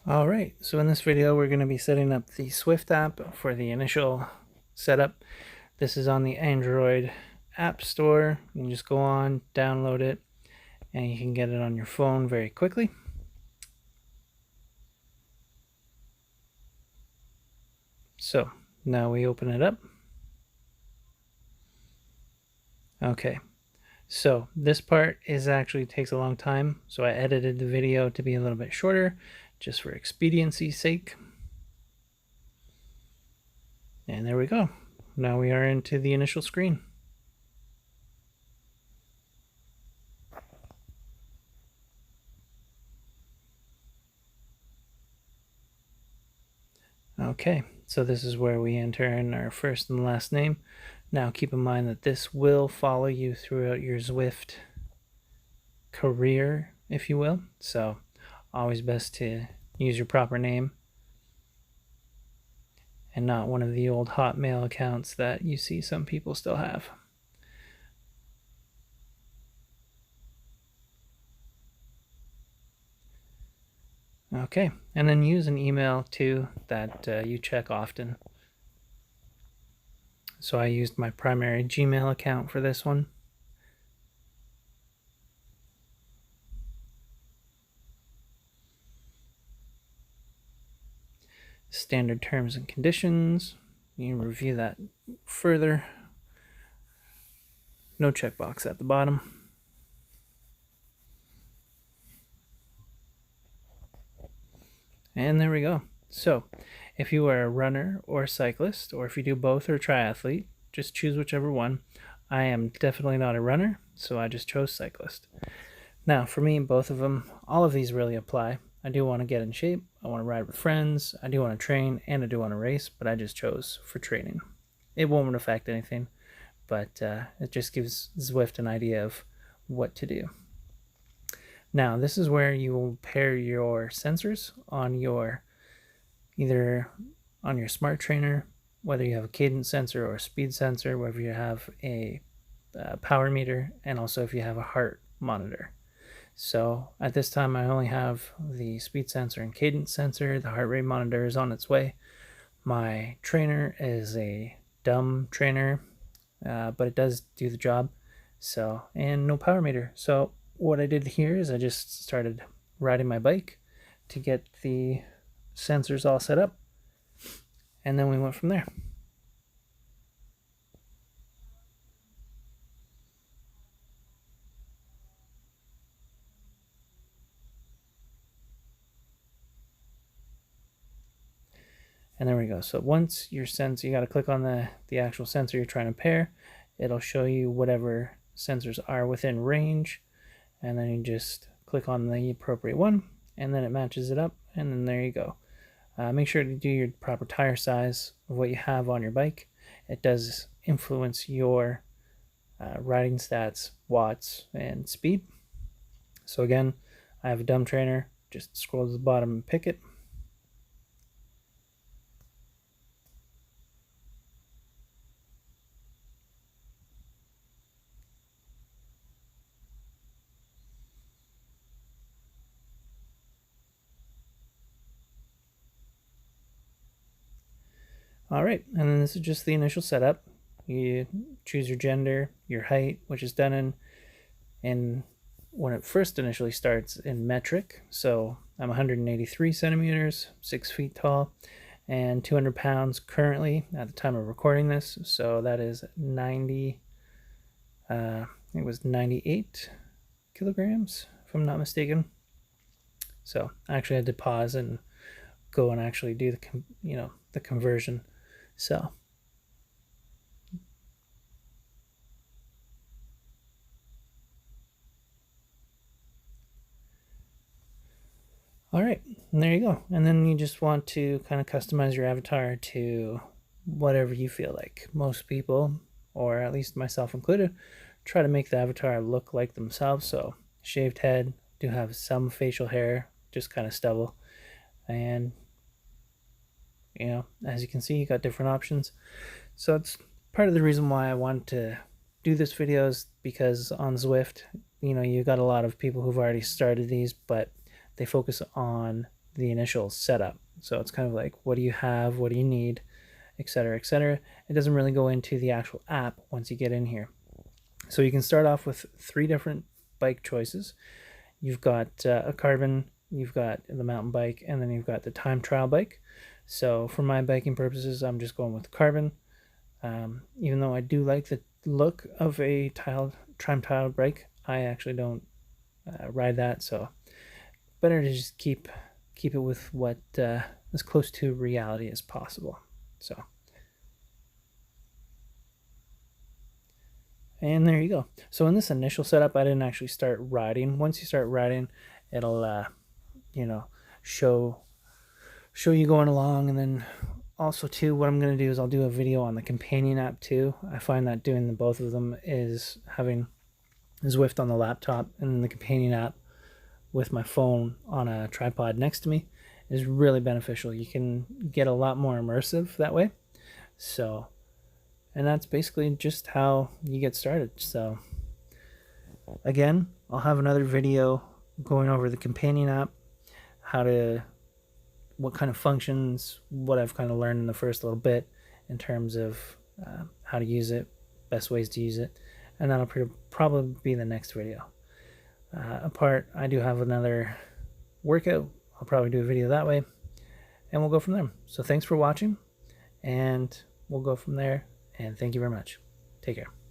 All right, so in this video we're going to be setting up the Zwift app for the initial setup. This is on the Android App Store. You can just go on, download it, and you can get it on your phone very quickly. So now we open it up. Okay, so this part actually takes a long time, so I edited the video to be a little bit shorter just for expediency's sake. And there we go. Now we are into the initial screen. Okay, so this is where we enter in our first and last name. Now keep in mind that this will follow you throughout your Zwift career, if you will. So always best to use your proper name and not one of the old Hotmail accounts that you see some people still have. Okay, and then use an email too that you check often. So I used my primary Gmail account for this one. Standard terms and conditions. You can review that further. No checkbox at the bottom. And there we go. So if you are a runner or a cyclist, or if you do both or a triathlete, just choose whichever one. I am definitely not a runner, so I just chose cyclist. Now for me, both of them, all of these really apply. I do want to get in shape, I want to ride with friends, I do want to train, and I do want to race, but I just chose for training. It won't affect anything, but it just gives Zwift an idea of what to do. Now this is where you will pair your sensors on your, either on your smart trainer, whether you have a cadence sensor or a speed sensor, whether you have a power meter, and also if you have a heart monitor. So at this time I only have the speed sensor and cadence sensor. The heart rate monitor is on its way. My trainer is a dumb trainer, but it does do the job. So, and no power meter. So what I did here is I just started riding my bike to get the sensors all set up, and then we went from there. And there we go. So once your sensor, you got to click on the actual sensor you're trying to pair. It'll show you whatever sensors are within range, and then you just click on the appropriate one, and then it matches it up, and then there you go. Make sure to do your proper tire size of what you have on your bike. It does influence your riding stats, watts, and speed. So again, I have a dumb trainer. Just scroll to the bottom and pick it. All right, and then this is just the initial setup. You choose your gender, your height, which is done in when it first initially starts in metric. So I'm 183 centimeters, 6 feet tall, and 200 pounds currently at the time of recording this. So that is 90, it was 98 kilograms, if I'm not mistaken. So I actually had to pause and go and actually do the conversion. So all right, and there you go. And then you just want to kind of customize your avatar to whatever you feel like. Most people, or at least myself included, try to make the avatar look like themselves. So shaved head, do have some facial hair, just kind of stubble, and as you can see, you got different options. So it's part of the reason why I want to do this video, is because on Zwift, you got a lot of people who've already started these, but they focus on the initial setup. So it's kind of like, what do you have, what do you need, etc., etc. It doesn't really go into the actual app once you get in here. So you can start off with 3 different bike choices. You've got a carbon, you've got the mountain bike, and then you've got the time trial bike. So for my biking purposes, I'm just going with carbon. Even though I do like the look of a time trial bike, I actually don't ride that. So better to just keep it with what as close to reality as possible. So, and there you go. So in this initial setup, I didn't actually start riding. Once you start riding, it'll you know, show you going along. And then also too, what I'm going to do is I'll do a video on the companion app too. I find that doing the both of them, is having Zwift on the laptop and the companion app with my phone on a tripod next to me, is really beneficial. You can get a lot more immersive that way. So, and that's basically just how you get started. So again, I'll have another video going over the companion app, what kind of functions, what I've kind of learned in the first little bit in terms of how to use it, best ways to use it, and that'll probably be the next video. I do have another workout. I'll probably do a video that way, and we'll go from there. So thanks for watching, and we'll go from there, and thank you very much. Take care.